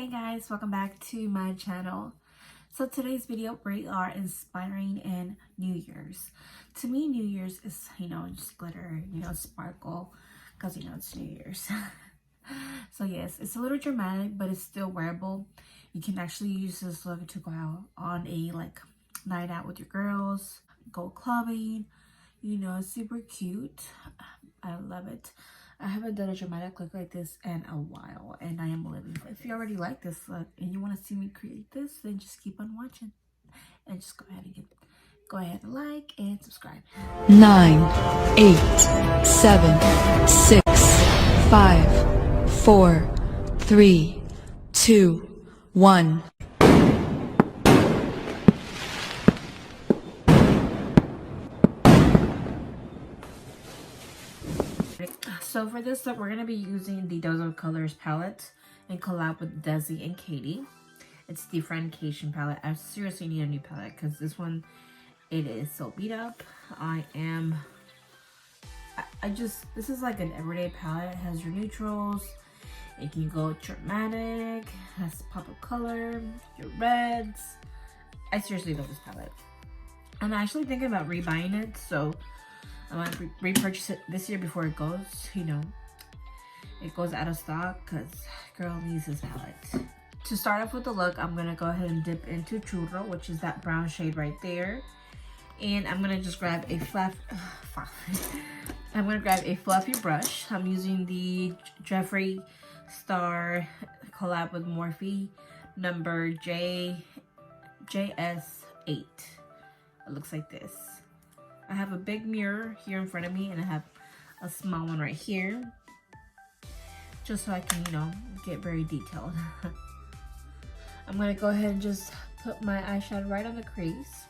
Hey guys, welcome back to my channel. So today's video, we are inspiring in New Year's. To me, New Year's is, just glitter, sparkle, because, it's New Year's. So yes, it's a little dramatic, but it's still wearable. You can actually use this look to go out on a night out with your girls, go clubbing, it's super cute. I love it. I haven't done a dramatic look like this in a while, and I am living. If you already like this look and you want to see me create this, then just keep on watching and just go ahead and like and subscribe. 9, 8, 7, 6, 5, 4, 3, 2, 1. So for this look, we're going to be using the Dose of Colors palette and collab with Desi and Katie. It's the Friendcation palette. I seriously need a new palette because this one, it is so beat up. This is like an everyday palette. It has your neutrals. It can go dramatic. Has pop of color, your reds. I seriously love this palette. I'm actually thinking about rebuying it, so I might repurchase it this year before it goes, it goes out of stock, because girl needs this palette. To start off with the look, I'm going to go ahead and dip into Churro, which is that brown shade right there. And I'm going to just grab a fluffy brush. I'm using the Jeffree Star collab with Morphe number JS8. It looks like this. I have a big mirror here in front of me, and I have a small one right here, just so I can, get very detailed. I'm going to go ahead and just put my eyeshadow right on the crease,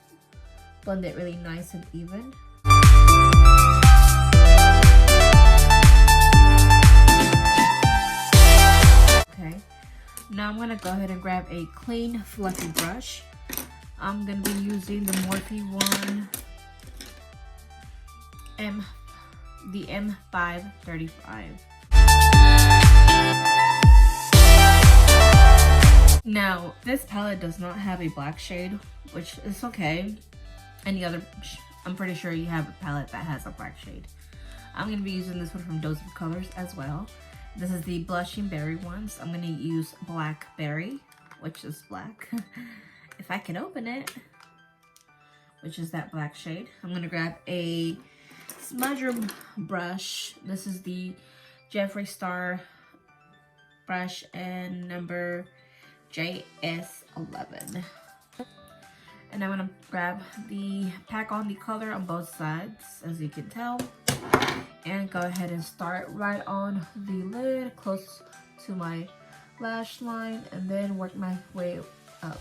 blend it really nice and even. Okay, now I'm going to go ahead and grab a clean, fluffy brush. I'm going to be using the Morphe one. The M535. Now, this palette does not have a black shade, which is okay. I'm pretty sure you have a palette that has a black shade. I'm going to be using this one from Dose of Colors as well. This is the Blushing Berry one, so I'm going to use Blackberry, which is black. If I can open it, which is that black shade. I'm going to grab a smudger brush. This is the Jeffree Star brush and number JS11. And I'm going to grab pack on the color on both sides, as you can tell. And go ahead and start right on the lid, close to my lash line, and then work my way up.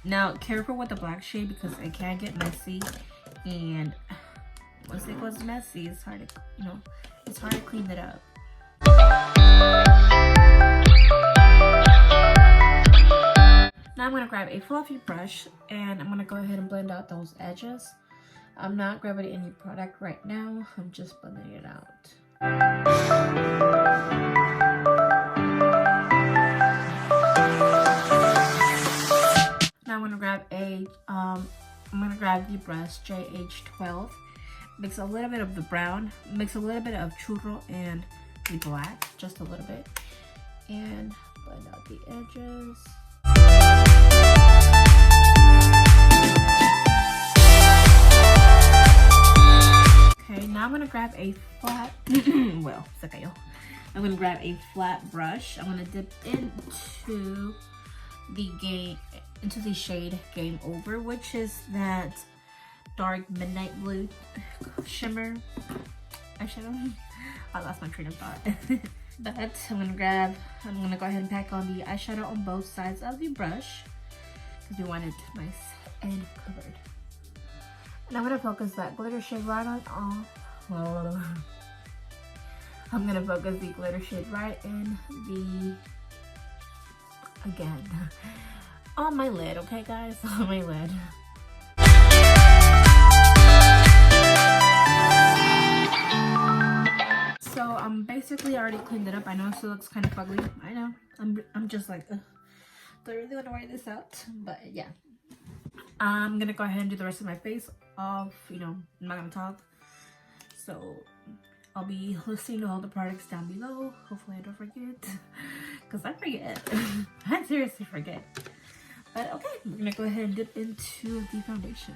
Now, careful with the black shade because it can get messy, and once it goes messy, it's hard to, it's hard to clean it up. Now I'm going to grab a fluffy brush, and I'm going to go ahead and blend out those edges. I'm not grabbing any product right now. I'm just blending it out. Now I'm going to grab the brush JH12. Mix a little bit of the brown, mix a little bit of churro and the black, just a little bit, and blend out the edges. Okay, now I'm gonna grab a flat, I'm gonna grab a flat brush. I'm gonna dip into the shade Game Over, which is that dark midnight blue shimmer eyeshadow. I lost my train of thought. But I'm gonna go ahead and pack on the eyeshadow on both sides of the brush because we want it nice and covered. And I'm gonna focus that glitter shade right on. I'm gonna focus the glitter shade right in on my lid, okay guys? On my lid. So basically I already cleaned it up. I know it still looks kind of ugly. I know. I'm just like, ugh. Don't really want to wear this out, but yeah. I'm gonna go ahead and do the rest of my face off. You know, I'm not gonna talk. So I'll be listing all the products down below. Hopefully I don't forget, because I forget. I seriously forget. But okay, we're gonna go ahead and dip into the foundation.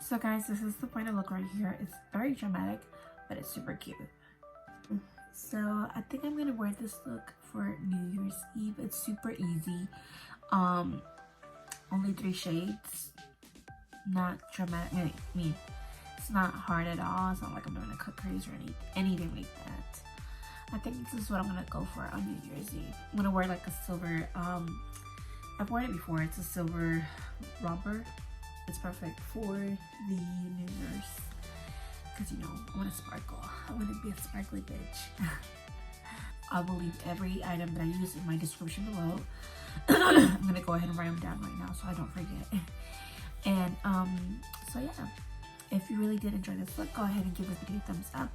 So guys, this is the final look right here. It's very dramatic, but it's super cute. So I think I'm gonna wear this look for New Year's Eve. It's super easy. Only 3 shades. Not dramatic. I mean, it's not hard at all. It's not like I'm doing a cut crease or anything like that. I think this is what I'm gonna go for on New Year's Eve. I'm gonna wear like a silver. I've worn it before. It's a silver romper. It's perfect for the New Year's, because you know, I want to sparkle. I want to be a sparkly bitch. I will leave every item that I use in my description below. I'm gonna go ahead and write them down right now so I don't forget. And so yeah, if you really did enjoy this look, go ahead and give this video a thumbs up.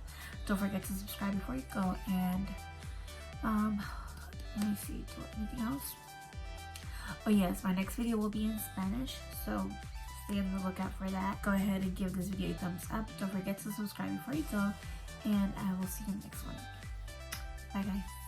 Don't forget to subscribe before you go. And let me see, do anything else? Oh yes, my next video will be in Spanish, so stay on the lookout for that. Go ahead and give this video a thumbs up. Don't forget to subscribe before you go, and I will see you in the next one. Bye guys.